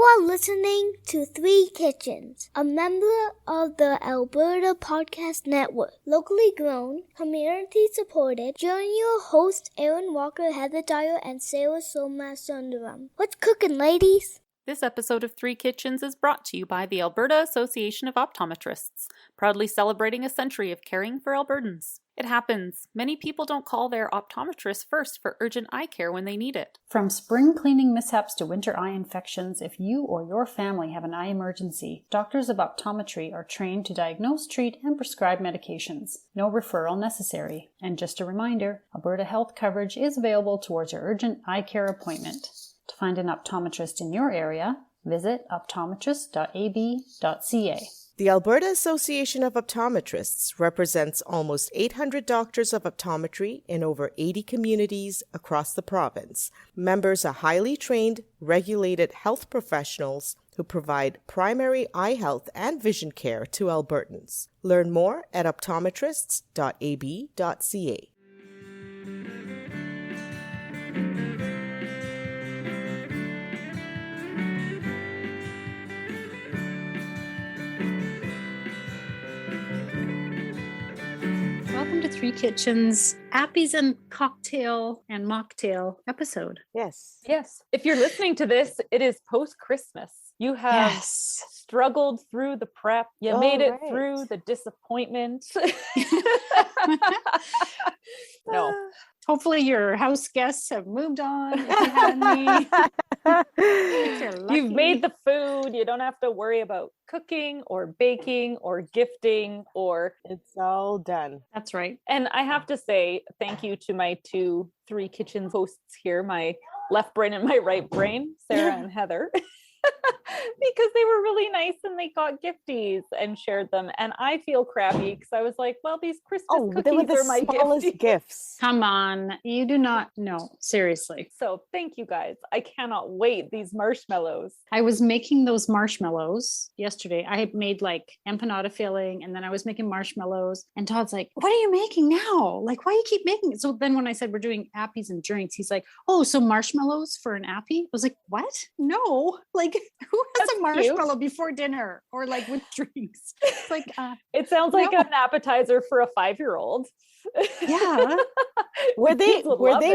are listening to Three Kitchens, a member of the Alberta Podcast Network. Locally grown, community supported. Join your hosts Erin Walker, Heather Dyer, and Sarah Sundaram. What's cooking, ladies? This episode of Three Kitchens is brought to you by the Alberta Association of Optometrists, proudly celebrating a century of caring for Albertans. It happens. Many people don't call their optometrist first for urgent eye care when they need it. From spring cleaning mishaps to winter eye infections, if you or your family have an eye emergency, doctors of optometry are trained to diagnose, treat, and prescribe medications. No referral necessary. And just a reminder, Alberta health coverage is available towards your urgent eye care appointment. To find an optometrist in your area, visit optometrist.ab.ca. The Alberta Association of Optometrists represents almost 800 doctors of optometry in over 80 communities across the province. Members are highly trained, regulated health professionals who provide primary eye health and vision care to Albertans. Learn more at optometrists.ab.ca. Welcome to Three Kitchens, Appies and Cocktail and Mocktail episode. Yes. Yes. If you're listening to this, it is post-Christmas. You have struggled through the prep. You made it through the disappointment. No. Hopefully your house guests have moved on. If you had any. You've made the food. You don't have to worry about cooking or baking or gifting or... It's all done. That's right. And I have to say thank you to my two Three Kitchen hosts here, my left brain and my right brain, Sarah and Heather. Because they were really nice and they got gifties and shared them. And I feel crappy because I was like, well, these Christmas cookies they were the are my smallest gifts. Come on. You do not know. Seriously. So thank you guys. I cannot wait. These marshmallows. I was making those marshmallows yesterday. I had made like empanada filling and then I was making marshmallows. And Todd's like, what are you making now? Like, why do you keep making it? So then when I said we're doing appies and drinks, he's like, oh, so marshmallows for an appy? I was like, what? No. Like, who has a marshmallow before dinner or like with drinks? It's like it sounds like an appetizer for a 5-year-old. Yeah. Were they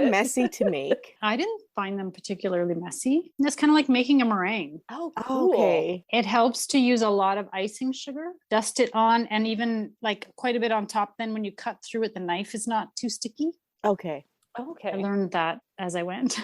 messy to make? I didn't find them particularly messy. It's kind of like making a meringue. Oh, cool. Okay. It helps to use a lot of icing sugar, dust it on, and even like quite a bit on top. Then when you cut through it, the knife is not too sticky. Okay. I learned that as I went.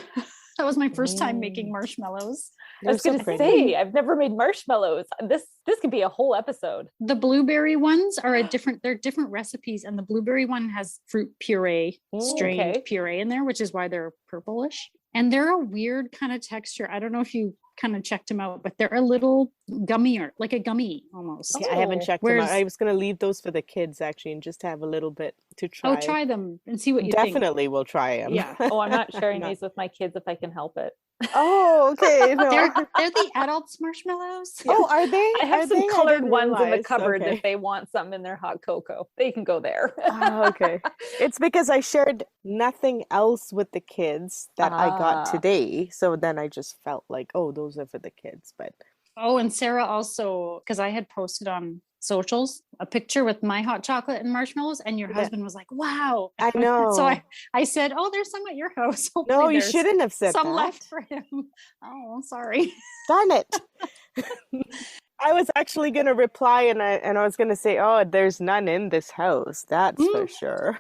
That was my first time making marshmallows. I was going to say, I've never made marshmallows. This could be a whole episode. The blueberry ones are they're different recipes. And the blueberry one has fruit puree, strained puree in there, which is why they're purplish. And they're a weird kind of texture. I don't know if you kind of checked them out, but they're a little gummier, like a gummy almost. Okay, I haven't checked them out. I was going to leave those for the kids actually and just have a little bit to try. Oh, try them and see what you think. Definitely will try them. Yeah. Oh, I'm not sharing these with my kids if I can help it. Oh, okay. No. They're the adults marshmallows. Oh, are they? I have some colored ones in the cupboard if they want something in their hot cocoa. They can go there. Oh, okay. It's because I shared nothing else with the kids that I got today. So then I just felt like, oh, those are for the kids. But and Sarah also, because I had posted on socials a picture with my hot chocolate and marshmallows, and your husband was like, wow. I know. So I said, oh, there's some at your house. Hopefully no, you shouldn't have said some that. left for him. Oh, sorry. Darn it. I was actually going to reply and I was going to say, oh, there's none in this house. That's for sure.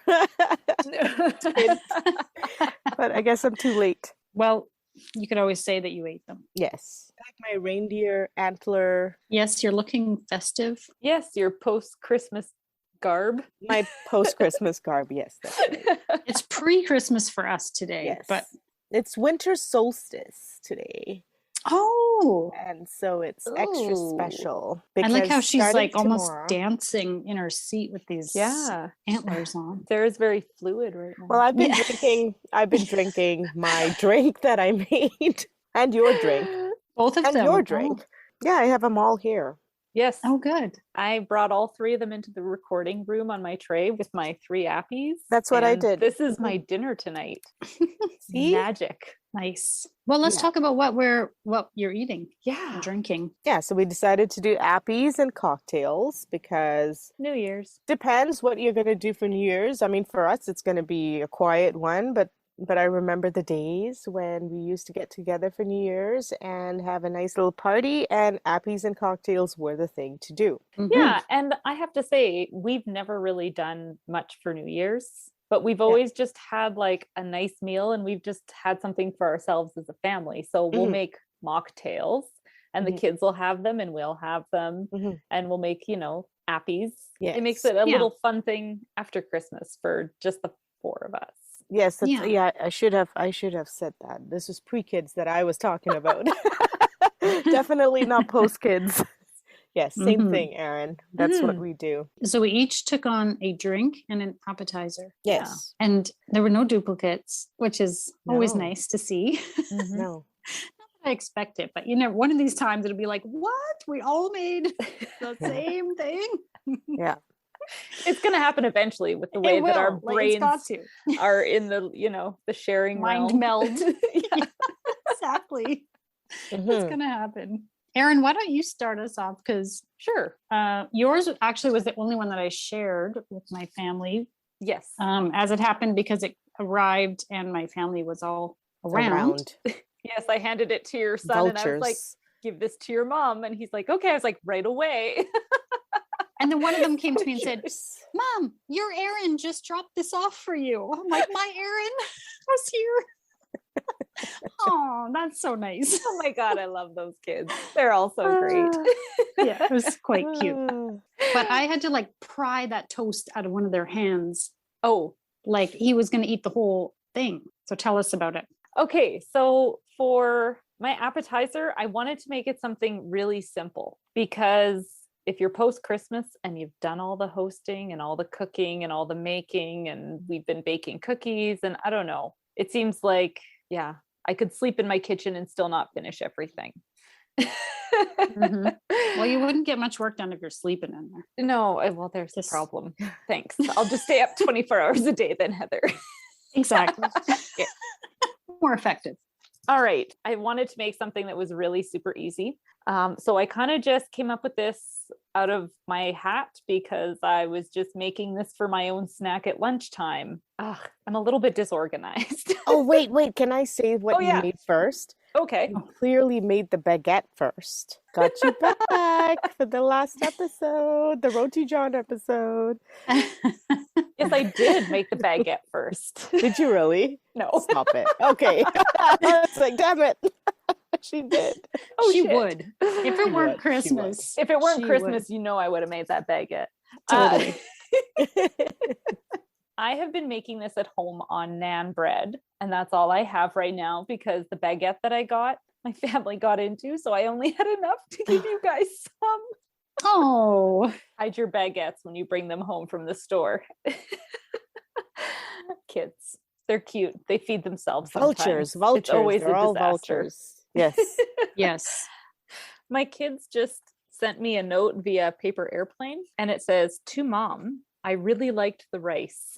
But I guess I'm too late. Well, you could always say that you ate them. Yes. Like my reindeer antler. Yes, you're looking festive. Yes, your post-Christmas garb. My post-Christmas garb, yes. That's right. It's pre-Christmas for us today. Yes. But it's winter solstice today. Oh. And so it's extra special. I like how she's like almost tomorrow, dancing in her seat with these antlers on. Sarah's very fluid right now. Well, I've been drinking my drink that I made and your drink. Both of them. And your drink. Yeah, I have them all here. Yes. Oh, good. I brought all three of them into the recording room on my tray with my 3 appies. That's what I did. This is my dinner tonight. See? Magic. Nice. Well, let's Yeah. talk about what you're eating Yeah. and drinking. Yeah, so we decided to do appies and cocktails because New Year's. depends what you're going to do for New Year's. I mean, for us, it's going to be a quiet one, but I remember the days when we used to get together for New Year's and have a nice little party, and appies and cocktails were the thing to do. Mhm. Yeah. And I have to say, we've never really done much for New Year's, but we've always just had like a nice meal, and we've just had something for ourselves as a family. So we'll Mhm. make mocktails, and the Mhm. kids will have them, and we'll have them, Mhm. and we'll make, appies. It makes Yes. it a Yeah. little fun thing after Christmas for just the four of us. Yes, that's, Yeah. yeah, I should have said that. This was pre-kids that I was talking about. Definitely not post-kids. Yes, same Mhm. thing, Erin. That's what Mhm. we do. So we each took on a drink and an appetizer. Yes. And there were no duplicates, which is always No. nice to see. Mhm. No. Not that I expect it, but one of these times it'll be like, what? We all made the same thing? Yeah. It's going to happen eventually with the way It that our will. Like, it's got brains to. are in the, the sharing Mind realm. meld. Yeah. Exactly. It's Mhm. going to happen. Erin, why don't you start us off? Because Sure. yours actually was the only one that I shared with my family, Yes. as it happened because it arrived and my family was all around. Around. Yes, I handed it to your son, and I was like, Vultures. give this to your mom. And he's like, okay. I was like, right away. And then one of them came to me and said, Vultures. Mom, your Erin just dropped this off for you. I'm like, my Erin was here. Oh, that's so nice. Oh my God, I love those kids. They're all so great. Yeah, it was quite cute. Ah. But I had to like pry that toast out of one of their hands. Oh, Like he was going to eat the whole thing. So tell us about it. okay. So for my appetizer, I wanted to make it something really simple, because if you're post Christmas and you've done all the hosting and all the cooking and all the making, and we've been baking cookies, and I don't know, it seems like, yeah, I could sleep in my kitchen and still not finish everything. Mhm. Well, you wouldn't get much work done if you're sleeping in there. No, well, there's Just- a problem. Thanks. I'll just stay up 24 hours a day then, Heather. Exactly. Yeah. More effective. All right. I wanted to make something that was really super easy. So I kind of just came up with this out of my hat because I was just making this for my own snack at lunchtime. Ugh, I'm a little bit disorganized. Oh, wait. Can I say what Oh, you yeah. made first? Okay. You clearly made the baguette first. Got you back for the last episode, the Roti John episode. Yes, I did make the baguette first. Did you really? No. Stop it. Okay. It's like, damn it. She did. Oh, she shit. would. If She it weren't would. Christmas. If it weren't she Christmas, I would have made that baguette. Uh, Totally. I have been making this at home on naan bread, and that's all I have right now because the baguette that I got, my family got into, so I only had enough to give you guys some. Oh, Hide your baguettes when you bring them home from the store. Kids, they're cute. They feed themselves sometimes. Vultures. It's always They're a all disaster. vultures. Yes. yes. My kids just sent me a note via paper airplane, and it says, to Mom, I really liked the rice.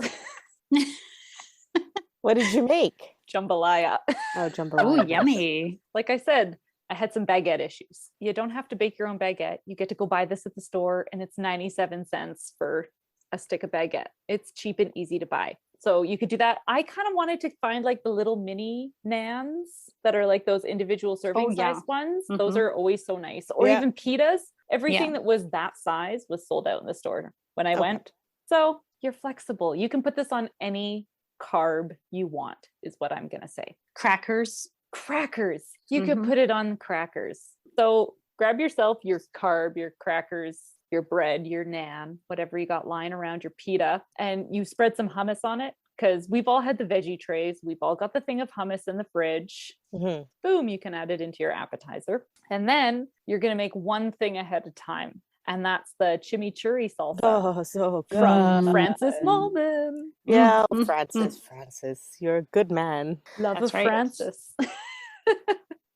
What did you make? Jambalaya. Oh, jambalaya. Oh, yummy. Like I said, I had some baguette issues. You don't have to bake your own baguette. You get to go buy this at the store, and it's 97 cents for a stick of baguette. It's cheap and easy to buy. So you could do that. I kind of wanted to find like the little mini naans that are like those individual serving yeah. size ones. Those Mhm. are always so nice. Or Yeah. even pitas. Everything Yeah. that was that size was sold out in the store when I Okay. went. So you're flexible. You can put this on any carb you want, is what I'm going to say. Crackers. Crackers. You could Mhm. put it on crackers. So grab yourself your carb, your crackers, your bread, your naan, whatever you got lying around, your pita, and you spread some hummus on it, because we've all had the veggie trays. We've all got the thing of hummus in the fridge. Mhm. Boom, you can add it into your appetizer. And then you're going to make one thing ahead of time. And that's the chimichurri salsa Oh, so good. from Francis Malden. Yeah, Mm, Francis, you're a good man. Love That's of right. Francis.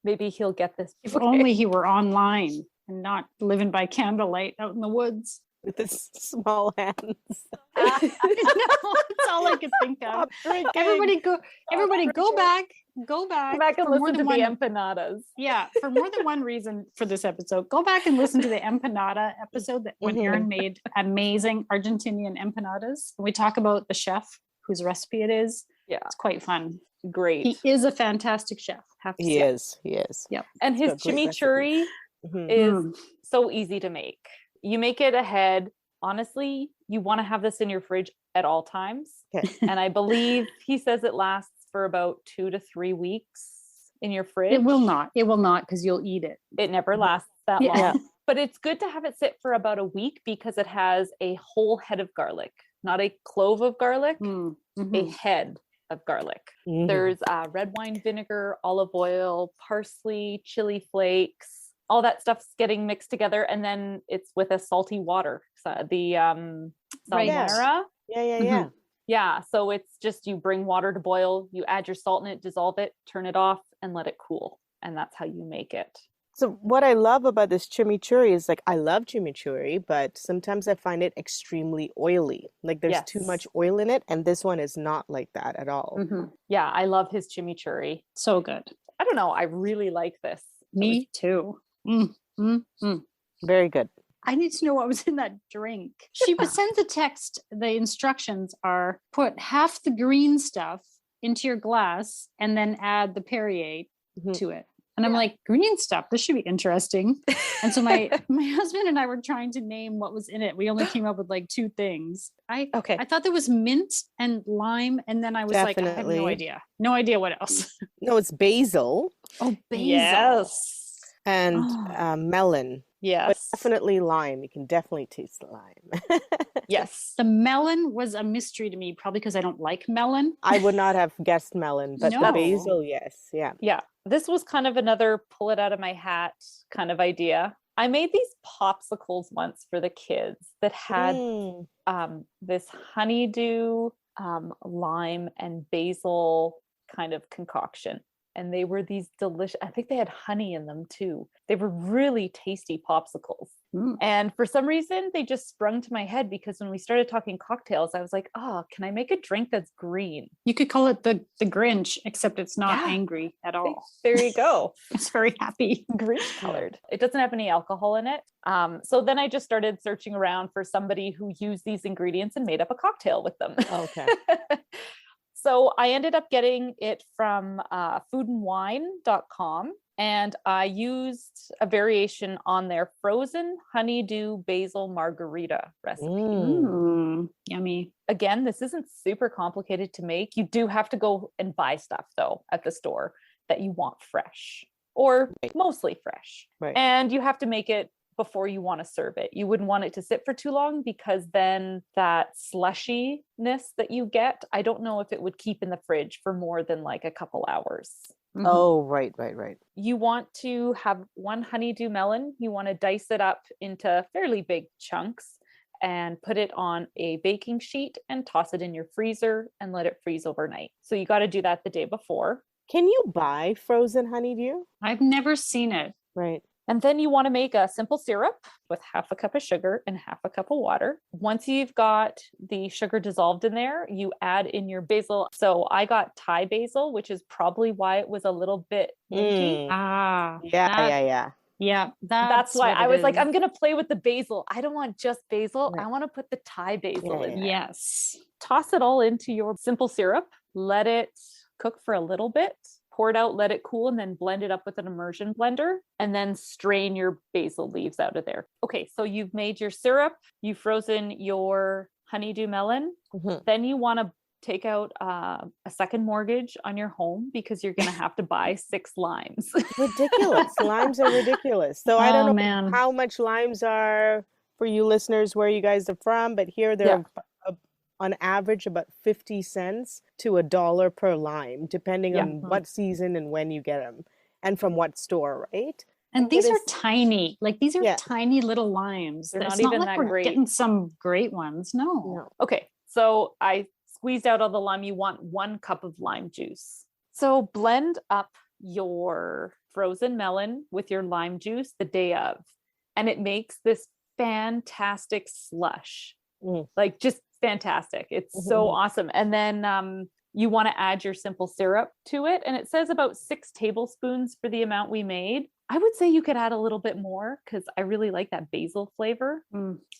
Maybe he'll get this. If only he were online and not living by candlelight out in the woods. with his small hands. That's all I could think of. Everybody go back Go back and for more listen than to the one. empanadas. Yeah, for more than one reason for this episode. Go back and listen to the empanada episode that when Erin made amazing Argentinian empanadas. We talk about the chef whose recipe it is. Yeah. It's quite fun. Great. He is a fantastic chef. Have to He say. is. Yep. And his got great chimichurri Mhm. is so easy to make. You make it ahead. Honestly, you want to have this in your fridge at all times. Okay. And I believe he says it lasts for about 2 to 3 weeks in your fridge. It will not because you'll eat it. It never lasts that Yeah. long. But it's good to have it sit for about a week because it has a whole head of garlic, not a clove of garlic, a head of garlic. Mhm. There's red wine vinegar, olive oil, parsley, chili flakes, all that stuff's getting mixed together. And then it's with a salty water. So the Right. salmonera. Yeah. Yeah. So it's just, you bring water to boil, you add your salt in it, dissolve it, turn it off and let it cool. And that's how you make it. So what I love about this chimichurri is like, I love chimichurri, but sometimes I find it extremely oily. Like there's too Yes. much oil in it. And this one is not like that at all. Yeah. I love his chimichurri. So good. I don't know. I really like this. Me too. Very good. I need to know what was in that drink. She sends a text. The instructions are put half the green stuff into your glass and then add the Perrier to it. And I'm like, green stuff, this should be interesting. And so my husband and I were trying to name what was in it. We only came up with like 2 things. I thought there was mint and lime. And then I was like, I have Definitely. no idea. No idea what else. No, it's basil Oh, basil. Yes. and melon. But Yes. definitely lime. You can definitely taste the lime. Yes. The melon was a mystery to me, probably because I don't like melon. I would not have guessed melon, but the No. basil, yes. Yeah. Yeah. This was kind of another pull it out of my hat kind of idea. I made these popsicles once for the kids that had this honeydew, lime, and basil kind of concoction. And they were these delicious, I think they had honey in them too. They were really tasty popsicles. And for some reason, they just sprung to my head because when we started talking cocktails, I was like, oh, can I make a drink that's green? You could call it the Grinch, except it's not Yeah. angry at all. There you go. It's very happy. Grinch colored. It doesn't have any alcohol in it. So then I just started searching around for somebody who used these ingredients and made up a cocktail with them. Okay. So I ended up getting it from foodandwine.com, and I used a variation on their frozen honeydew basil margarita recipe. Yummy. Again, this isn't super complicated to make. You do have to go and buy stuff though at the store that you want fresh or mostly fresh. Right. And you have to make it before you want to serve it. You wouldn't want it to sit for too long because then that slushiness that you get, I don't know if it would keep in the fridge for more than like a couple hours. Oh, right. You want to have 1 honeydew melon. You want to dice it up into fairly big chunks and put it on a baking sheet and toss it in your freezer and let it freeze overnight. So you got to do that the day before. Can you buy frozen honeydew? I've never seen it. Right. And then you want to make a simple syrup with half a cup of sugar and half a cup of water. Once you've got the sugar dissolved in there, you add in your basil. So I got Thai basil, which is probably why it was a little bit minty. Yeah. Yeah, That's why what I it was like, is. I'm going to play with the basil. I don't want just basil. Right. I want to put the Thai basil in there. Yes. Toss it all into your simple syrup. Let it cook for a little bit. Pour it out, let it cool, and then blend it up with an immersion blender, and then strain your basil leaves out of there. Okay, so you've made your syrup, you've frozen your honeydew melon. Then you want to take out a second mortgage on your home because you're going to have to buy 6 limes. Ridiculous. Limes are ridiculous. So I don't know man. how much limes are for you listeners where you guys are from, but here they're on average about 50 cents to $1 per lime, depending on what season and when you get them and from what store, right? And these are tiny. Like these are tiny little limes. They're It's not even like that we're great. getting some great ones. No. Okay, so I squeezed out all the lime. You want 1 cup of lime juice. So blend up your frozen melon with your lime juice the day of, and it makes this fantastic slush. Mm. Like just fantastic. It's so awesome. And then you want to add your simple syrup to it. And it says about 6 tablespoons for the amount we made. I would say you could add a little bit more because I really like that basil flavor.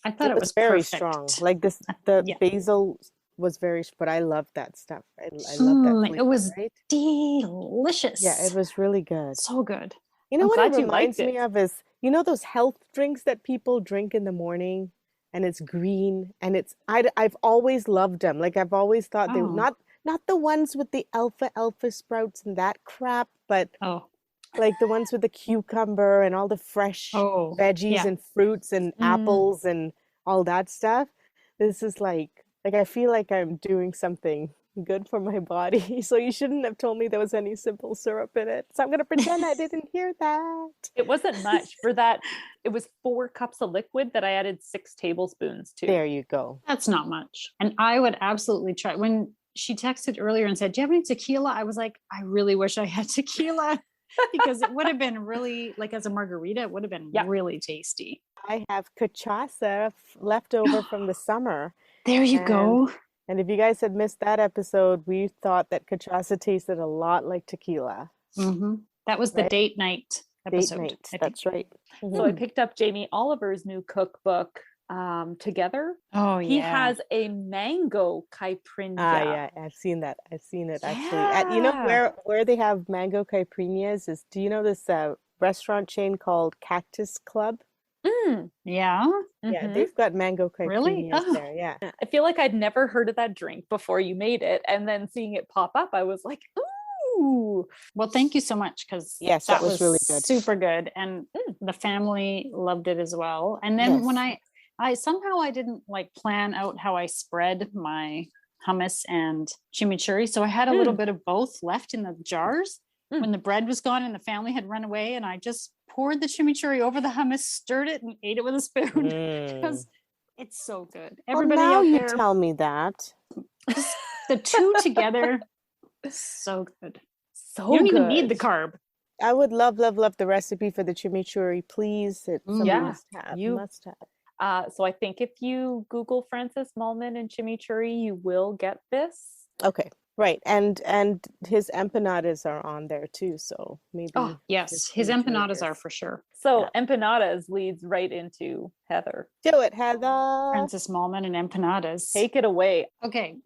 I thought it was very perfect. strong. Like this, the basil was but I love that stuff. I love that flavor, it was right? delicious. Yeah, it was really good. So good. You know I'm what it glad you reminds liked me it. of is, you know those health drinks that people drink in the morning and it's green and I've always loved them. Like I've always thought they not the ones with the alpha sprouts and that crap, but like the ones with the cucumber and all the fresh veggies and fruits and apples and all that stuff. This is like I feel like I'm doing something good for my body. So you shouldn't have told me there was any simple syrup in it. So I'm going to pretend I didn't hear that. It wasn't much for that. It was 4 cups of liquid that I added 6 tablespoons to. There you go. That's not much. And I would absolutely try. When she texted earlier and said, do you have any tequila? I was like, I really wish I had tequila because it would have been really, like as a margarita, it would have been really tasty. I have cachaça left over from the summer. There you go. And if you guys had missed that episode, we thought that cachaça tasted a lot like tequila. That was the date night episode. Date night, that's right. So I picked up Jamie Oliver's new cookbook, Together. Oh, He has a mango caipirinha. Yeah, I've seen that. I've seen it actually. You know where they have mango caipirinhas is, do you know this restaurant chain called Cactus Club? Yeah. Yeah, they've got mango caipirinhas there. Yeah. I feel like I'd never heard of that drink before you made it. And then seeing it pop up, I was like, ooh. Well, thank you so much because that was really good. Super good. And the family loved it as well. And then when I somehow I didn't like plan out how I spread my hummus and chimichurri. So I had a little bit of both left in the jars when the bread was gone and the family had run away. And I just poured the chimichurri over the hummus, stirred it, and ate it with a spoon because it's so good. Everybody now out you there, tell me that. the two together, so good. So you don't good. even need the carb. I would love the recipe for the chimichurri, please. It's a must have. Must have. So I think if you Google Francis Mallman and chimichurri, you will get this. Okay. Right. And his empanadas are on there too. So maybe. Oh, yes. His empanadas are for sure. So empanadas leads right into Heather. Do it, Heather. Francis Mallman and empanadas. Take it away. Okay.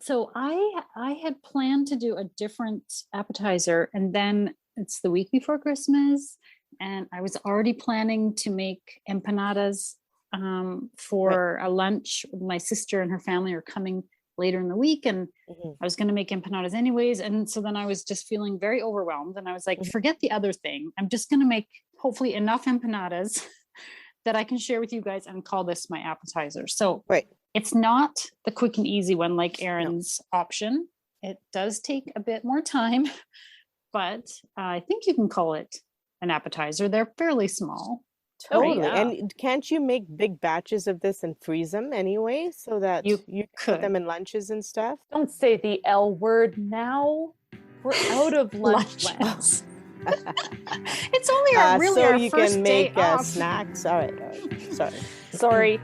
So I had planned to do a different appetizer, and then it's the week before Christmas, and I was already planning to make empanadas for a lunch. My sister and her family are coming later in the week, and I was going to make empanadas anyways. And so then I was just feeling very overwhelmed, and I was like, forget the other thing. I'm just going to make hopefully enough empanadas that I can share with you guys and call this my appetizer. So it's not the quick and easy one like Erin's option. It does take a bit more time, but I think you can call it an appetizer. They're fairly small. Totally. And can't you make big batches of this and freeze them anyway so that you could put them in lunches and stuff? Don't say the L word now. We're out of lunch plans. It's only our you first can day make off. snacks. All right. Sorry.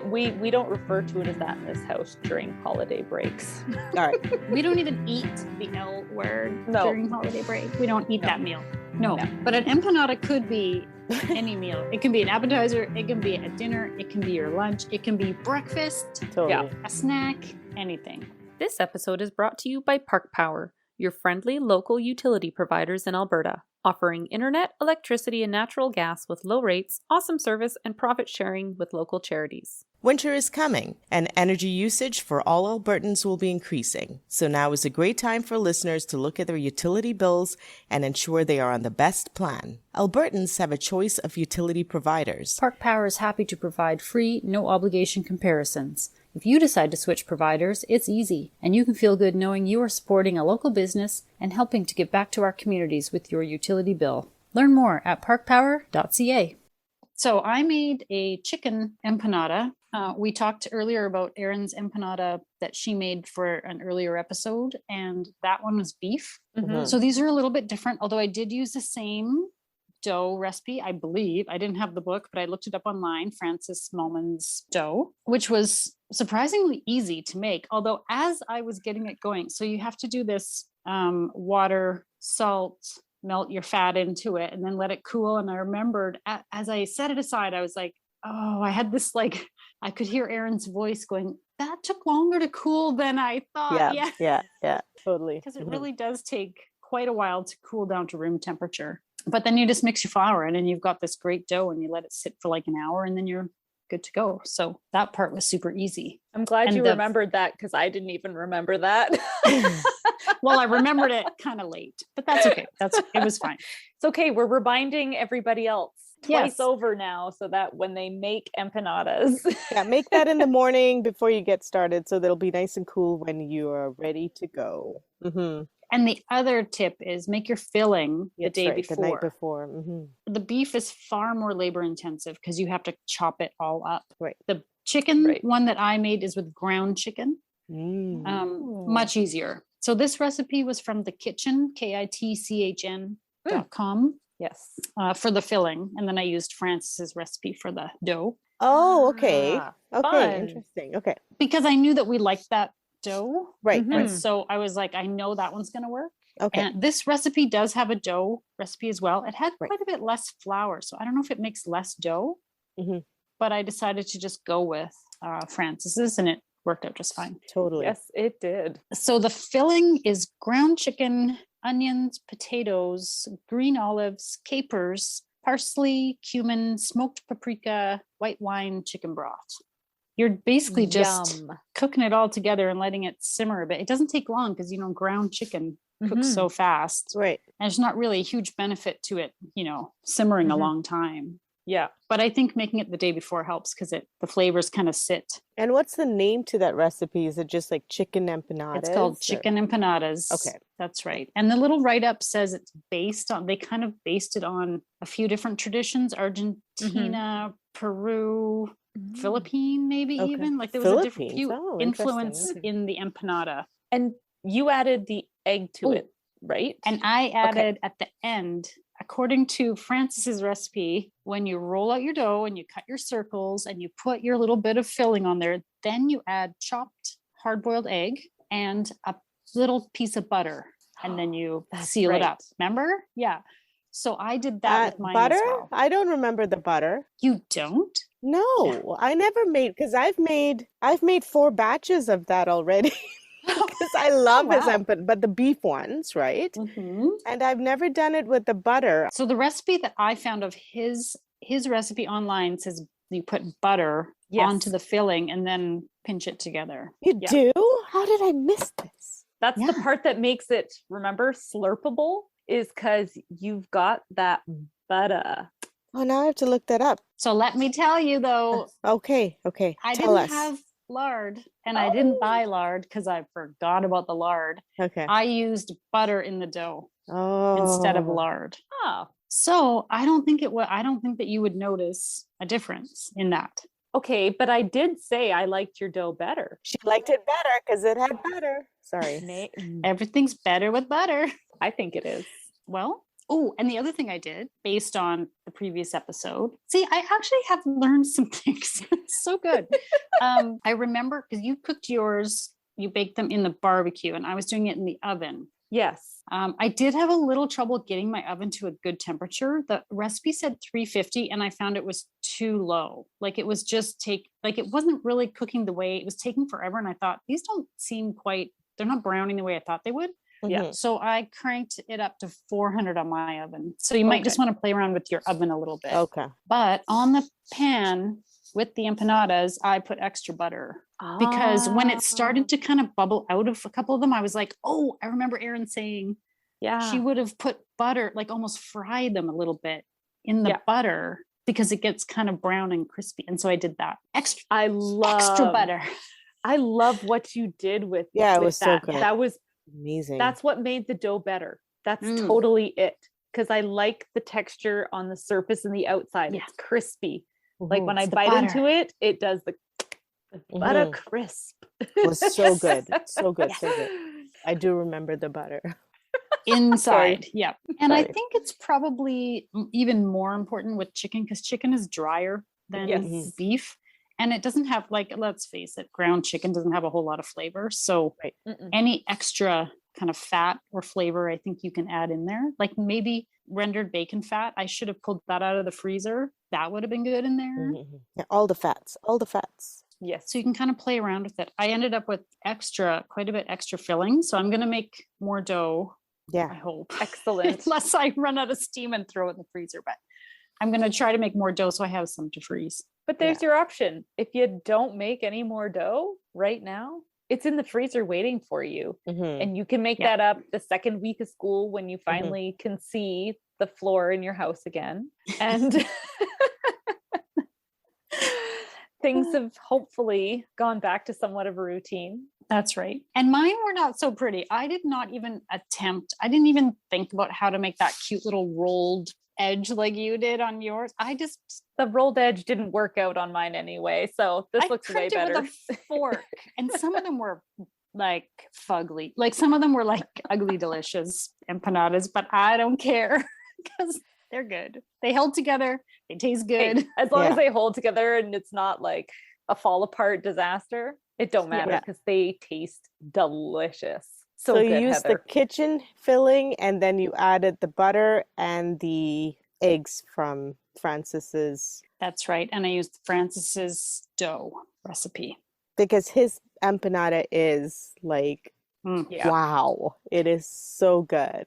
We don't refer to it as that in this house during holiday breaks. All right. We don't even eat the L word during holiday break. We don't eat that meal. No. But an empanada could be any meal. It can be an appetizer. It can be a dinner. It can be your lunch. It can be breakfast. Totally. A snack. Anything. This episode is brought to you by Park Power, your friendly local utility providers in Alberta, offering internet, electricity, and natural gas with low rates, awesome service, and profit sharing with local charities. Winter is coming, and energy usage for all Albertans will be increasing. So now is a great time for listeners to look at their utility bills and ensure they are on the best plan. Albertans have a choice of utility providers. Park Power is happy to provide free, no-obligation comparisons. If you decide to switch providers, it's easy, and you can feel good knowing you are supporting a local business and helping to give back to our communities with your utility bill. Learn more at parkpower.ca. So I made a chicken empanada. We talked earlier about Erin's empanada that she made for an earlier episode, and that one was beef. So these are a little bit different, although I did use the same dough recipe, I believe. I didn't have the book, but I looked it up online, Frances Mallman's dough, which was surprisingly easy to make. Although as I was getting it going, so you have to do this water, salt, melt your fat into it, and then let it cool. And I remembered as I set it aside, I was like, oh, I had this like, I could hear Erin's voice going, that took longer to cool than I thought. Yeah, totally. Because it really does take quite a while to cool down to room temperature. But then you just mix your flour in and you've got this great dough, and you let it sit for like an hour, and then you're good to go. So that part was super easy. I'm glad you remembered that, because I didn't even remember that. Well, I remembered it kind of late, but that's okay. It was fine. It's okay. We're reminding everybody else twice Yes. over now, so that when they make empanadas. Yeah, make that in the morning before you get started, so they'll be nice and cool when you are ready to go. Mm-hmm. And the other tip is make your filling the day before. The night before. Mm-hmm. The beef is far more labor intensive because you have to chop it all up. Right. The chicken one that I made is with ground chicken. Much easier. So this recipe was from the kitchen, kitchen.com. Yes. For the filling. And then I used Frances's recipe for the dough. Oh, okay. Okay, fun. interesting. Okay. Because I knew that we liked that dough. Right. And so I was like, I know that one's going to work. Okay. And this recipe does have a dough recipe as well. It had quite a bit less flour. So I don't know if it makes less dough, but I decided to just go with Frances's, and it worked out just fine. Totally. Yes, it did. So the filling is ground chicken, onions, potatoes, green olives, capers, parsley, cumin, smoked paprika, white wine, chicken broth. You're basically just cooking it all together and letting it simmer a bit. It doesn't take long because, ground chicken cooks so fast. Right. And there's not really a huge benefit to it, simmering a long time. Yeah. But I think making it the day before helps because the flavors kind of sit. And what's the name to that recipe? Is it just like chicken empanadas? It's called chicken empanadas. Okay. That's right. And the little write-up says it's they kind of based it on a few different traditions, Argentina, Peru, Philippine, maybe even. Like there was a different few influence in the empanada. And you added the egg to it, right? And I added at the end, according to Frances's recipe, when you roll out your dough and you cut your circles and you put your little bit of filling on there, then you add chopped hard-boiled egg and a little piece of butter, and then you seal it up. Remember? Yeah. So I did that with mine butter? as well. I don't remember the butter. You don't? No, I never made, because I've made 4 batches of that already. Because I love his empanada, but the beef ones, right? And I've never done it with the butter. So the recipe that I found of his recipe online says you put butter onto the filling and then pinch it together. You do? How did I miss this? That's the part that makes it, remember, slurpable, is because you've got that butter. Oh, now I have to look that up. So let me tell you though. Okay. I Tell didn't us. have lard, and I didn't buy lard because I forgot about the lard. Okay. I used butter in the dough instead of lard. Oh. So I don't think that you would notice a difference in that. Okay, but I did say I liked your dough better. She liked it better because it had butter. Sorry. Everything's better with butter. I think it is. Well, and the other thing I did based on the previous episode, see, I actually have learned some things. It's so good. I remember because you cooked yours, you baked them in the barbecue, and I was doing it in the oven. Yes. I did have a little trouble getting my oven to a good temperature. The recipe said 350, and I found it was too low. Like it was it wasn't really cooking the way it was taking forever. And I thought, these don't seem they're not browning the way I thought they would. Yeah. So I cranked it up to 400 on my oven. So you might just want to play around with your oven a little bit. Okay. But on the pan with the empanadas, I put extra butter because when it started to kind of bubble out of a couple of them, I was like, oh, I remember Erin saying she would have put butter, like almost fried them a little bit in the butter because it gets kind of brown and crispy. And so I did that. Extra butter. I love what you did with it was that. so good. That was amazing. That's what made the dough better. That's totally it. Because I like the texture on the surface and the outside. It's crispy. Like when I bite into it, it does the butter crisp. It was so good. So good. So good. I do remember the butter. Inside. Yeah. And I Sorry. think it's probably even more important with chicken because chicken is drier than Yes. beef. And it doesn't have, like, let's face it, ground chicken doesn't have a whole lot of flavor. So Right. any extra kind of fat or flavor, I think you can add in there. Like maybe rendered bacon fat. I should have pulled that out of the freezer. That would have been good in there. Yeah, all the fats, all the fats. Yes. So you can kind of play around with it. I ended up with quite a bit extra filling. So I'm going to make more dough. I Yeah. hope. Excellent. Unless I run out of steam and throw it in the freezer. But I'm going to try to make more dough so I have some to freeze. But there's your option. If you don't make any more dough right now, it's in the freezer waiting for you. And you can make that up the second week of school when you finally can see the floor in your house again. And things have hopefully gone back to somewhat of a routine. That's right. And mine were not so pretty. I didn't even think about how to make that cute little rolled edge like you did on yours. The rolled edge didn't work out on mine anyway. So this looks way crimped it better. with a fork. And some of them were like fugly. Like some of them were like ugly, delicious empanadas, but I don't care because they're good. They held together. They taste good. Hey, as long as they hold together and it's not like a fall apart disaster, it don't matter because they taste delicious. So you good, used Heather. the kitchen filling and then you added the butter and the eggs from Francis's. That's right. And I used Francis's dough recipe. Because his empanada is like, wow, it is so good.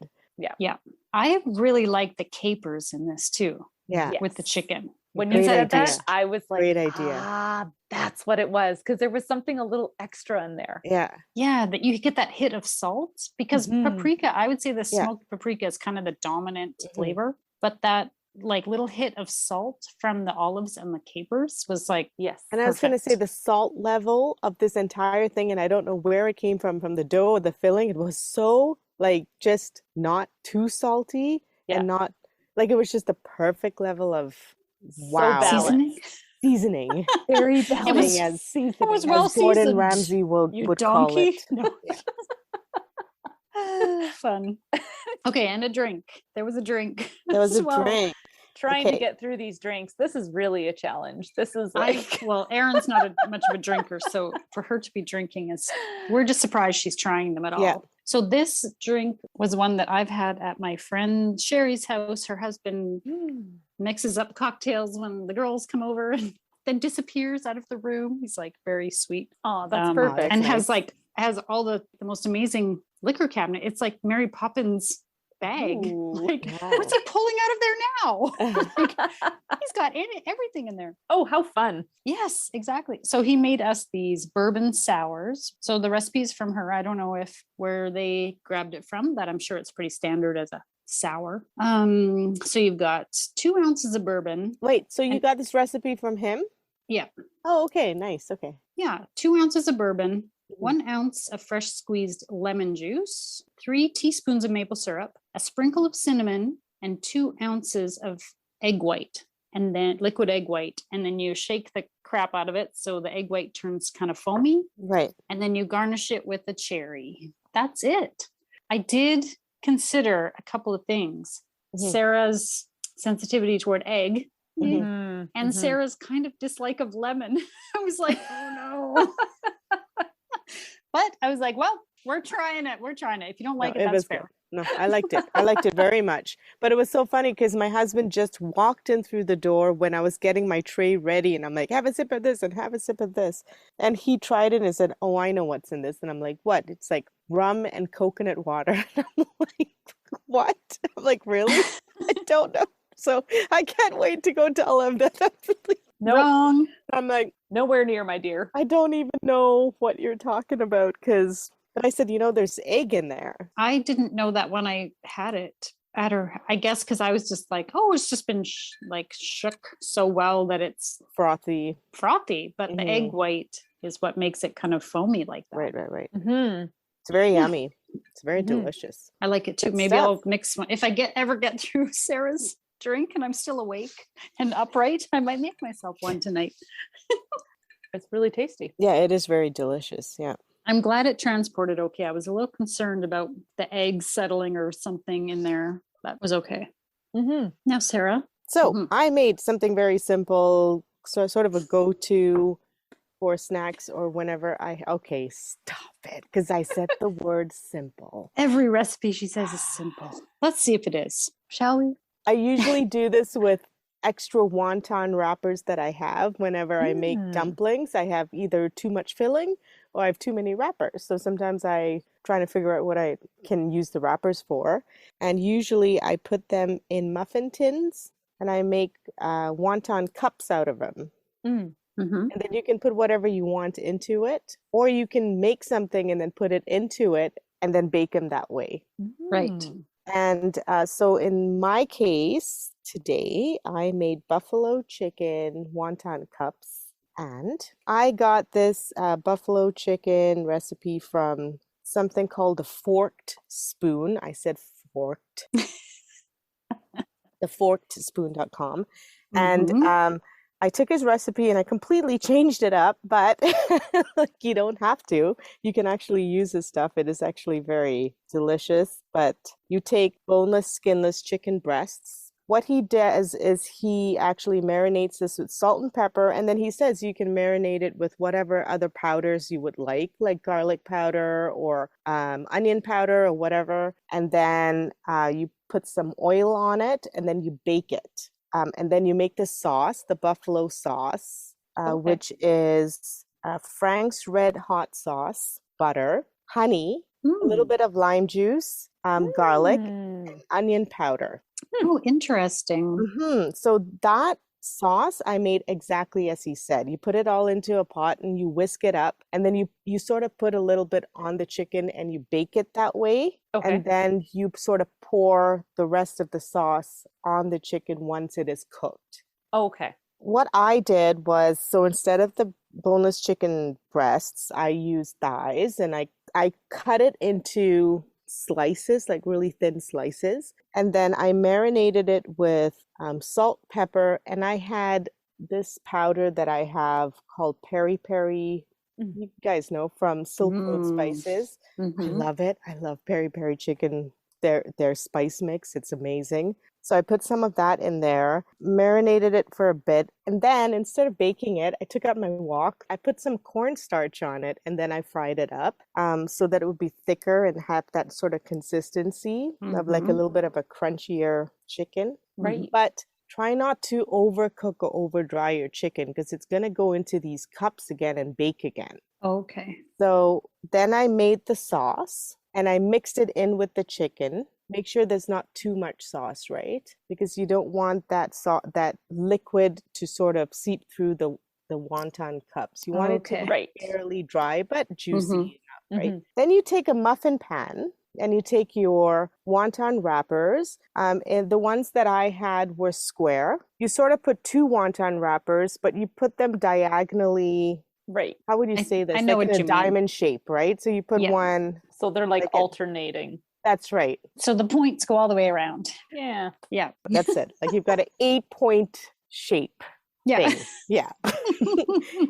Yeah. I really like the capers in this too. Yeah. With the chicken. When Great you said idea. that, I was like, Great idea. That's what it was. Because there was something a little extra in there. Yeah. Yeah, that you get that hit of salt because paprika, I would say the smoked paprika is kind of the dominant flavor, but that like little hit of salt from the olives and the capers was like, yes. And I was going to say the salt level of this entire thing, and I don't know where it came from the dough or the filling. It was so like just not too salty and not like it was just the perfect level of seasoning. Very balanced. It was well seasoned. Gordon Ramsay would call it. No. Fun. Okay, and a drink. There was a drink. There was a drink. Trying to get through these drinks. This is really a challenge. This is like Erin's not much of a drinker, so for her to be drinking we're just surprised she's trying them at all. Yeah. So this drink was one that I've had at my friend Sherry's house. Her husband mixes up cocktails when the girls come over and then disappears out of the room. He's like very sweet. Oh, that's perfect. And has all the most amazing liquor cabinet. It's like Mary Poppins bag. Like, what's he pulling out of there now? He's got everything in there. Oh, how fun. Yes, exactly. So he made us these bourbon sours. So the recipe's from her. I don't know where they grabbed it from, but I'm sure it's pretty standard as a sour. So you've got 2 ounces of bourbon. Wait, so you got this recipe from him? Yeah. Oh, okay. Nice. Okay. Yeah. 2 ounces of bourbon, 1 ounce of fresh squeezed lemon juice, 3 teaspoons of maple syrup, a sprinkle of cinnamon, and 2 ounces of egg white, and then liquid egg white. And then you shake the crap out of it so the egg white turns kind of foamy. Right. And then you garnish it with a cherry. That's it. I did consider a couple of things. Sarah's sensitivity toward egg. And Sarah's kind of dislike of lemon. I was like, oh no. But I was like, well, we're trying it. If you don't like it, that's fair. No, I liked it. I liked it very much. But it was so funny because my husband just walked in through the door when I was getting my tray ready. And I'm like, have a sip of this and have a sip of this. And he tried it and said, oh, I know what's in this. And I'm like, what? It's like rum and coconut water. And I'm like, what? I'm like, really? I don't know. So I can't wait to go tell him that that's really wrong. I'm like, nowhere near, my dear. I don't even know what you're talking about but I said, there's egg in there. I didn't know that when I had it at her, I guess, because I was just like, oh, it's just been shook so well that it's frothy. But the egg white is what makes it kind of foamy like that. Right. It's very yummy. It's very delicious. I like it too. Maybe I'll mix one. If I ever get through Sarah's drink and I'm still awake and upright, I might make myself one tonight. It's really tasty. Yeah, it is very delicious. Yeah. I'm glad it transported okay. I was a little concerned about the eggs settling or something in there. That was okay. Mm-hmm. Now, Sarah. So I made something very simple, so sort of a go-to for snacks or whenever okay, stop it, because I said the word simple. Every recipe she says is simple. Let's see if it is. Shall we? I usually do this with extra wonton wrappers that I have whenever I make dumplings. I have either too much filling or I have too many wrappers. So sometimes I try to figure out what I can use the wrappers for. And usually I put them in muffin tins and I make wonton cups out of them. Mm-hmm. And then you can put whatever you want into it, or you can make something and then put it into it and then bake them that way. Right. And so in my case today, I made buffalo chicken wonton cups. And I got this buffalo chicken recipe from something called the Forked Spoon. I said forked. theforkedspoon.com. And I took his recipe and I completely changed it up, but like, you don't have to. You can actually use this stuff. It is actually very delicious, but you take boneless, skinless chicken breasts. What he does is he actually marinates this with salt and pepper, and then he says you can marinate it with whatever other powders you would like garlic powder or onion powder or whatever. And then you put some oil on it, and then you bake it. And then you make the sauce, the buffalo sauce, which is Frank's Red Hot sauce, butter, honey, a little bit of lime juice, garlic, and onion powder. Oh, interesting. So that sauce I made exactly as he said. You put it all into a pot and you whisk it up, and then you sort of put a little bit on the chicken and you bake it that way. Okay. And then you sort of pour the rest of the sauce on the chicken once it is cooked. Okay. What I did was, so instead of the boneless chicken breasts, I used thighs, and I cut it into slices, like really thin slices. And then I marinated it with salt, pepper, and I had this powder that I have called peri peri. You guys know from Silk Road Spices. I love it. I love peri peri chicken, their spice mix. It's amazing. So I put some of that in there, marinated it for a bit, and then instead of baking it, I took out my wok. I put some cornstarch on it, and then I fried it up so that it would be thicker and have that sort of consistency of like a little bit of a crunchier chicken. Right. But try not to overcook or over dry your chicken because it's going to go into these cups again and bake again. Okay. So then I made the sauce and I mixed it in with the chicken. Make sure there's not too much sauce, right? Because you don't want that liquid to sort of seep through the wonton cups. You want it to be fairly dry but juicy enough, right? Then you take a muffin pan and you take your wonton wrappers. And the ones that I had were square. You sort of put 2 wonton wrappers, but you put them diagonally. Right. How would you say this? I know like what in a you mean. diamond shape, right? So you put one. So they're like alternating. That's right. So the points go all the way around. Yeah. Yeah. That's it. Like you've got an 8-point shape. Yeah. Thing. Yeah.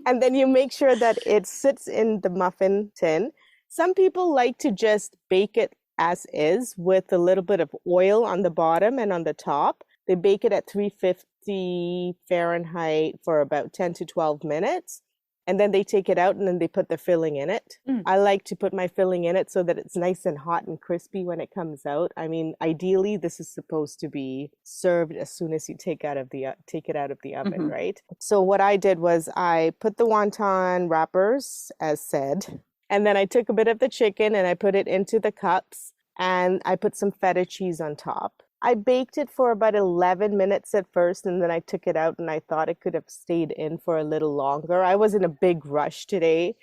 And then you make sure that it sits in the muffin tin. Some people like to just bake it as is with a little bit of oil on the bottom and on the top. They bake it at 350 Fahrenheit for about 10 to 12 minutes. And then they take it out and then they put the filling in it. I like to put my filling in it so that it's nice and hot and crispy when it comes out. I mean, ideally, this is supposed to be served as soon as you take it out of the oven, right? So what I did was I put the wonton wrappers, as said, and then I took a bit of the chicken and I put it into the cups and I put some feta cheese on top. I baked it for about 11 minutes at first, and then I took it out and I thought it could have stayed in for a little longer. I was in a big rush today,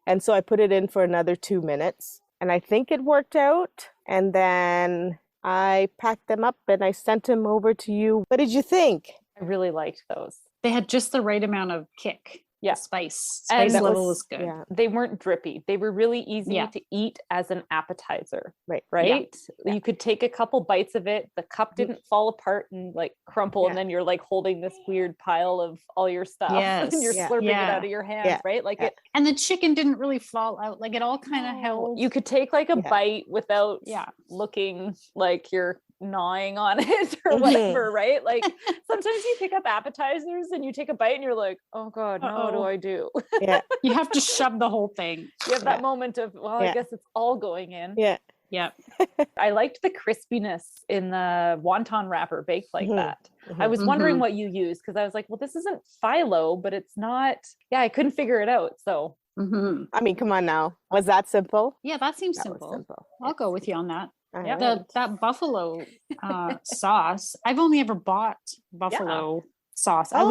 and so I put it in for another 2 minutes, and I think it worked out. And then I packed them up and I sent them over to you. What did you think? I really liked those. They had just the right amount of kick. Yeah. The spice And that level was good. Yeah. They weren't drippy. They were really easy Yeah. to eat as an appetizer. Right. Right. Yeah. You could take a couple bites of it. The cup didn't fall apart and like crumple. Yeah. And then you're like holding this weird pile of all your stuff and you're Yes. slurping Yeah. it out of your hands. Right. Like it, And the chicken didn't really fall out. Like it all kind of held. you could take like a bite without looking like you're gnawing on it or whatever, right? Like sometimes you pick up appetizers and you take a bite and you're like, oh God, now what do I do? Yeah. You have to shove the whole thing. You have that moment of, well, I guess it's all going in. Yeah. Yeah. I liked the crispiness in the wonton wrapper baked like that. I was wondering what you used because I was like, well, this isn't phyllo, but it's not. Yeah, I couldn't figure it out. So, I mean, come on now. Was that simple? Yeah, that seems That was simple. simple. I'll go with you on that. Yeah. That buffalo sauce. I've only ever bought buffalo sauce. I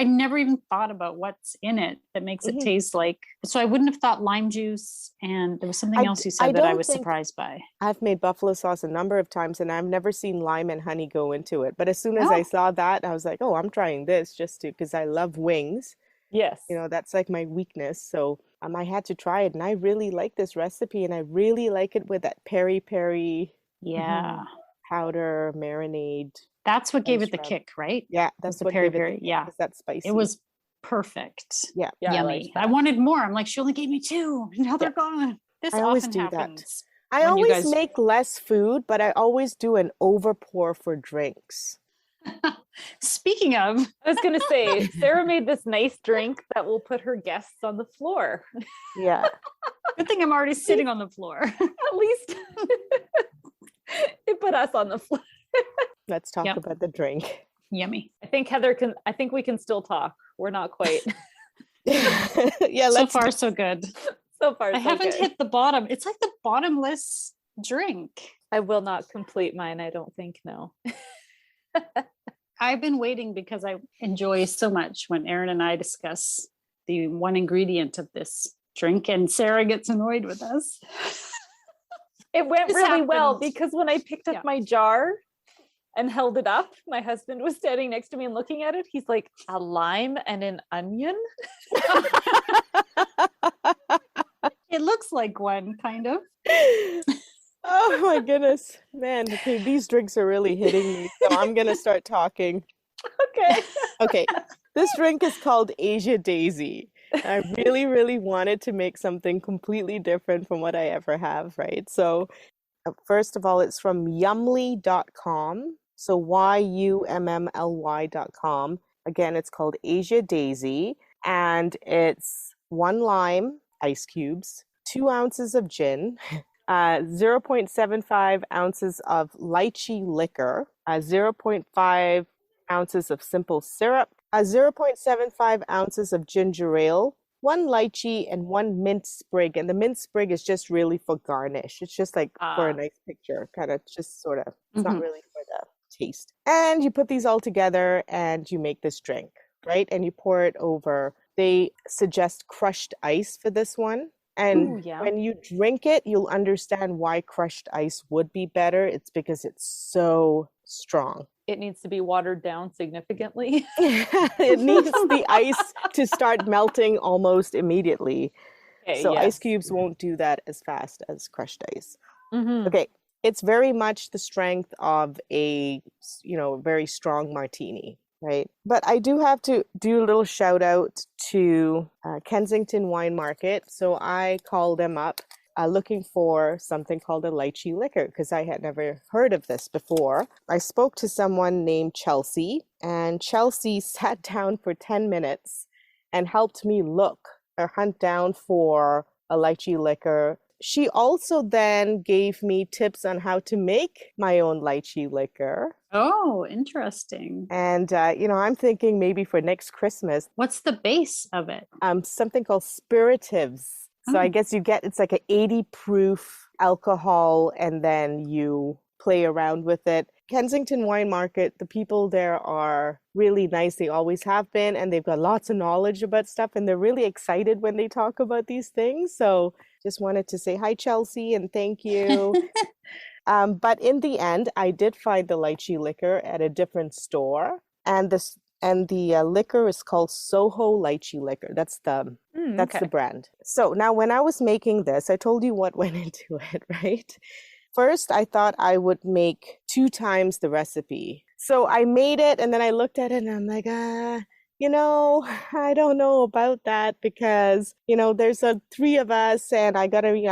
never even thought about what's in it that makes it taste like. So I wouldn't have thought lime juice, and there was something else you said that I was surprised by. I've made buffalo sauce a number of times and I've never seen lime and honey go into it. But as soon as I saw that, I was like, oh, I'm trying this because I love wings. Yes. You know, that's like my weakness. So I had to try it and I really like this recipe and I really like it with that peri-peri powder marinade. That's what gave it the kick, right? Yeah, that's the what peri-peri. Yeah. That spicy. It was perfect. Yeah. Yummy. I wanted more. I'm like, she only gave me 2. Now they're gone. This I always often do happens. that. I always make less food, but I always do an overpour for drinks. Speaking of, I was going to say, Sarah made this nice drink that will put her guests on the floor. Yeah. Good thing I'm already sitting on the floor. At least it put us on the floor. Let's talk about the drink. Yummy. I think we can still talk. We're not quite. Yeah. So far, so good. So far, I haven't hit the bottom. It's like the bottomless drink. I will not complete mine. I don't think. No. I've been waiting because I enjoy so much when Erin and I discuss the one ingredient of this drink, and Sarah gets annoyed with us. It went really well because when I picked up my jar and held it up, my husband was standing next to me and looking at it. He's like, a lime and an onion? It looks like one, kind of. Oh my goodness, man. Okay, these drinks are really hitting me. So I'm going to start talking. Okay. This drink is called Asia Daisy. I really, really wanted to make something completely different from what I ever have, right? So first of all, it's from yummly.com. So yummly.com. Again, it's called Asia Daisy. And it's 1 lime, ice cubes, 2 ounces of gin, 0.75 ounces of lychee liquor, 0.5 ounces of simple syrup, 0.75 ounces of ginger ale, 1 lychee, and 1 mint sprig. And the mint sprig is just really for garnish. It's just like for a nice picture, kind of just sort of, it's not really for the taste. And you put these all together and you make this drink, right? And you pour it over. They suggest crushed ice for this one. And when you drink it, you'll understand why crushed ice would be better. It's because it's so strong. It needs to be watered down significantly. It needs the ice to start melting almost immediately. So ice cubes won't do that as fast as crushed ice. Okay. It's very much the strength of a, very strong martini. Right. But I do have to do a little shout out to Kensington Wine Market. So I called them up looking for something called a lychee liquor because I had never heard of this before. I spoke to someone named Chelsea, and Chelsea sat down for 10 minutes and helped me look or hunt down for a lychee liquor. She also then gave me tips on how to make my own lychee liquor. Oh, interesting. And, I'm thinking maybe for next Christmas. What's the base of it? Something called spiritives. So I guess it's like an 80 proof alcohol, and then you play around with it. Kensington Wine Market, the people there are really nice. They always have been, and they've got lots of knowledge about stuff, and they're really excited when they talk about these things. So just wanted to say hi, Chelsea, and thank you. But in the end, I did find the lychee liquor at a different store, and and the liquor is called Soho Lychee Liquor. That's the brand. So now when I was making this, I told you what went into it, right? First, I thought I would make 2 times the recipe. So I made it and then I looked at it and I'm like, I don't know about that because, there's 3 of us and I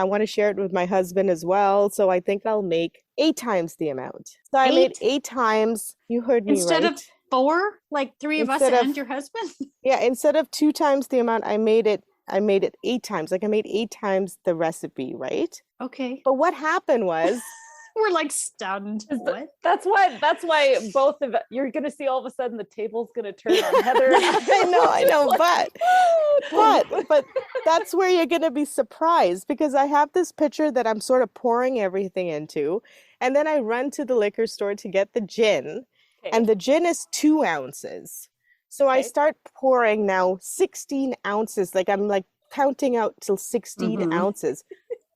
want to share it with my husband as well. So I think I'll make 8 times the amount. So I made 8 times. You heard me instead right. Of 4, like 3 of us and your husband? Yeah, instead of 2 times the amount, I made it 8 times. Like I made 8 times the recipe, right? Okay. But what happened was we're like stunned. What? That's why both of you're gonna see all of a sudden the table's gonna turn on Heather. I know, but that's where you're gonna be surprised because I have this pitcher that I'm sort of pouring everything into, and then I run to the liquor store to get the gin, and the gin is 2 ounces. So I start pouring now 16 ounces, like I'm like counting out till 16 ounces.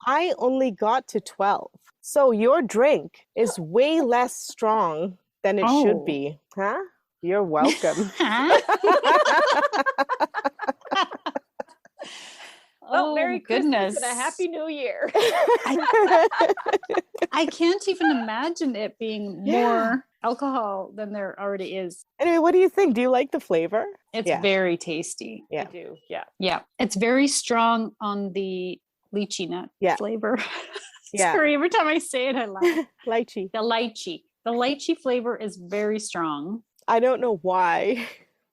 I only got to 12. So your drink is way less strong than it should be. Huh? You're welcome. Well, Merry goodness. Christmas and a Happy New Year. I can't even imagine it being more alcohol than there already is. Anyway, what do you think? Do you like the flavor? It's very tasty. I do. Yeah. Yeah. It's very strong on the lychee nut flavor. Sorry, every time I say it, I laugh. Lychee. The lychee flavor is very strong. I don't know why,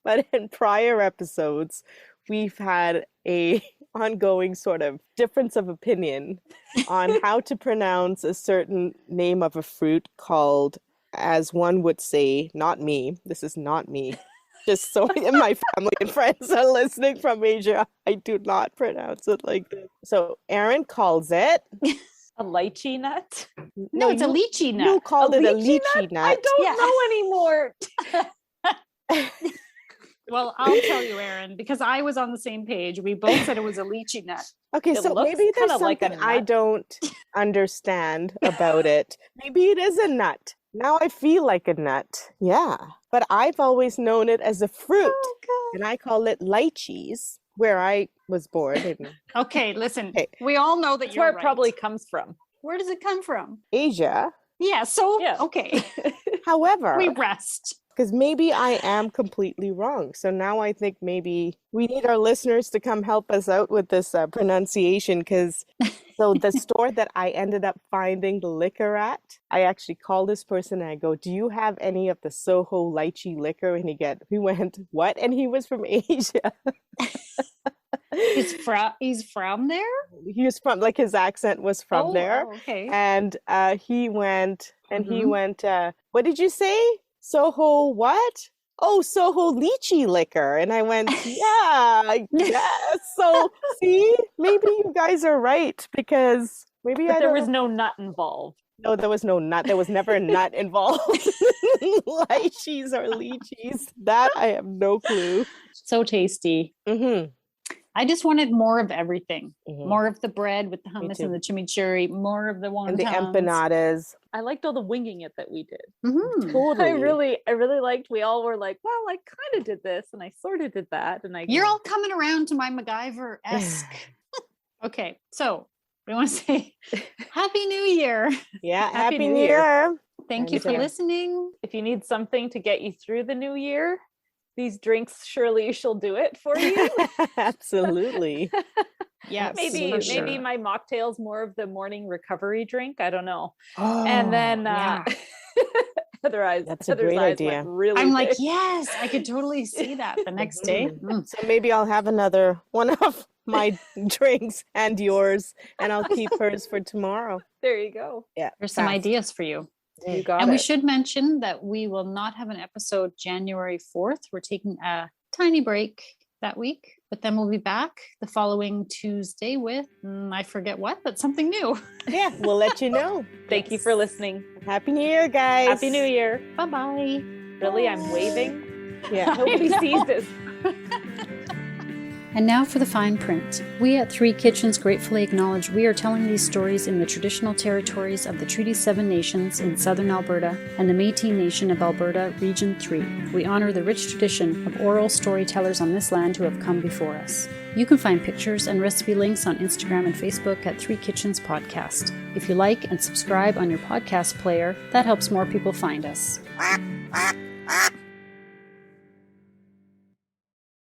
but in prior episodes, we've had a ongoing sort of difference of opinion on how to pronounce a certain name of a fruit called, as one would say, not me. This is not me. Just so my family and friends are listening from Asia, I do not pronounce it like this. So Erin calls it a lychee nut. No, it's a lychee nut. You called it a lychee nut. I don't know anymore. Well, I'll tell you, Erin, because I was on the same page. We both said it was a lychee nut. Okay, so maybe there's something like I don't understand about it. Maybe it is a nut. Now I feel like a nut. Yeah. But I've always known it as a fruit. And I call it lychees, where I was born. Okay, listen. We all know that that's where it probably comes from. Where does it come from? Asia. Yeah, so, okay. However, we rest. Because maybe I am completely wrong. So now I think maybe we need our listeners to come help us out with this pronunciation. Because so the store that I ended up finding the liquor at, I actually called this person and I go, do you have any of the Soho lychee liquor? And he went, what? And he was from Asia. He's from there? He was from, like his accent was from there. Okay. And he went, what did you say? Soho what? Oh, Soho lychee liquor. And I went, yeah. So see, maybe you guys are right because maybe there was no nut involved. No, there was no nut. There was never a nut involved. Lychees or lychees. That I have no clue. So tasty. Mm-hmm. I just wanted more of everything. Mm-hmm. More of the bread with the hummus and the chimichurri. More of the wontons. And the empanadas. I liked all the winging it that we did. Mm-hmm. Totally. I really liked. We all were like, well, I kind of did this, and I sort of did that, and You're all coming around to my MacGyver-esque. Okay, so we want to say Happy New Year. Yeah, Happy New Year. Thank you for listening. If you need something to get you through the new year, these drinks surely shall do it for you. Absolutely. Yeah, maybe my mocktail's more of the morning recovery drink. I don't know. Oh, and then that's a great idea. Really I'm like, yes, I could totally see that the next day. So maybe I'll have another one of my drinks and yours, and I'll keep hers for tomorrow. There you go. Yeah, there's some ideas for you. You got and it. We should mention that we will not have an episode January 4th. We're taking a tiny break that week, but then we'll be back the following Tuesday with, I forget what, but something new. Yeah, we'll let you know. Thank you for listening. Happy New Year, guys. Happy New Year. Bye-bye. Really, I'm waving? Yeah. Nobody sees this. And now for the fine print. We at Three Kitchens gratefully acknowledge we are telling these stories in the traditional territories of the Treaty 7 Nations in southern Alberta and the Métis Nation of Alberta, Region 3. We honor the rich tradition of oral storytellers on this land who have come before us. You can find pictures and recipe links on Instagram and Facebook at Three Kitchens Podcast. If you like and subscribe on your podcast player, that helps more people find us.